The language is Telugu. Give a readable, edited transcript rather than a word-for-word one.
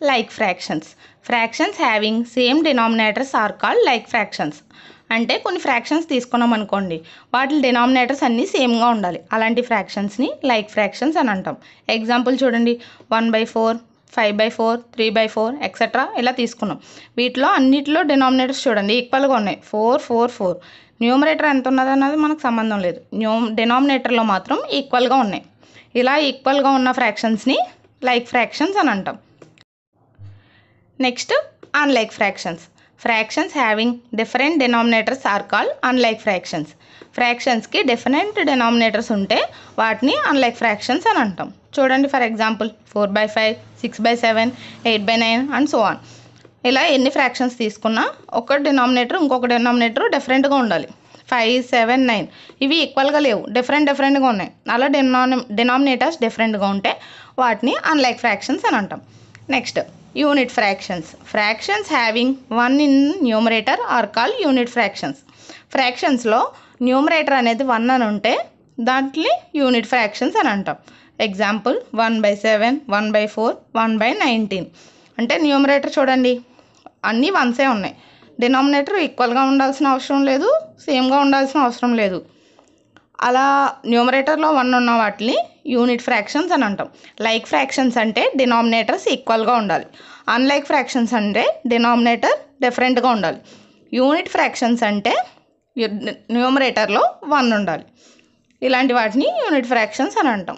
like fractions. Fractions having same denominators are called like fractions. అంటే కొన్ని ఫ్రాక్షన్స్ తీసుకున్నాం అనుకోండి, వాటి డినామినేటర్స్ అన్నీ సేమ్గా ఉండాలి. అలాంటి ఫ్రాక్షన్స్ని లైక్ ఫ్రాక్షన్స్ అని అంటాం. ఎగ్జాంపుల్ చూడండి, 1/4, 5/4, 3/4 ఎక్సెట్రా ఇలా తీసుకున్నాం. వీటిలో అన్నిటిలో డినామినేటర్స్ చూడండి ఈక్వల్గా ఉన్నాయి, 4, 4, 4. న్యూమరేటర్ ఎంత ఉన్నది అన్నది మనకు సంబంధం లేదు, డినామినేటర్లో మాత్రం ఈక్వల్గా ఉన్నాయి. ఇలా ఈక్వల్గా ఉన్న ఫ్రాక్షన్స్ని లైక్ ఫ్రాక్షన్స్ అని అంటాం. Next unlike fractions. Fractions having different denominators are called unlike fractions. ఫ్రాక్షన్స్కి డిఫరెంట్ డినామినేటర్స్ ఉంటే వాటిని అన్లైక్ ఫ్రాక్షన్స్ అని అంటాం. చూడండి, for example 4/5, 6/7, 8/9 and so on. ఇలా ఎన్ని ఫ్రాక్షన్స్ తీసుకున్నా ఒక డినామినేటర్ ఇంకొక డినామినేటర్ డిఫరెంట్గా ఉండాలి. 5, 7, 9 ఇవి ఈక్వల్గా లేవు, డిఫరెంట్గా ఉన్నాయి. అలా డినామినేటర్స్ డిఫరెంట్గా ఉంటే వాటిని అన్లైక్ ఫ్రాక్షన్స్ అని అంటాం. Next unit fractions. Fractions having 1 in numerator are called unit fractions. ఫ్రాక్షన్స్లో న్యూమరేటర్ అనేది 1 అని ఉంటే దాంట్లో యూనిట్ ఫ్రాక్షన్స్ అని అంటాం. ఎగ్జాంపుల్ 1/7, 1/4, 1/19. అంటే న్యూమరేటర్ చూడండి అన్నీ వన్సే ఉన్నాయి, డినామినేటర్ ఈక్వల్గా ఉండాల్సిన అవసరం లేదు, సేమ్గా ఉండాల్సిన అవసరం లేదు. అలా న్యూమరేటర్లో 1 ఉన్న వాటిని యూనిట్ ఫ్రాక్షన్స్ అని అంటాం. లైక్ ఫ్రాక్షన్స్ అంటే డినామినేటర్స్ ఈక్వల్గా ఉండాలి. అన్లైక్ ఫ్రాక్షన్స్ అంటే డినామినేటర్ డిఫరెంట్గా ఉండాలి. యూనిట్ ఫ్రాక్షన్స్ అంటే న్యూమరేటర్లో 1 ఉండాలి. ఇలాంటి వాటిని యూనిట్ ఫ్రాక్షన్స్ అని అంటాం.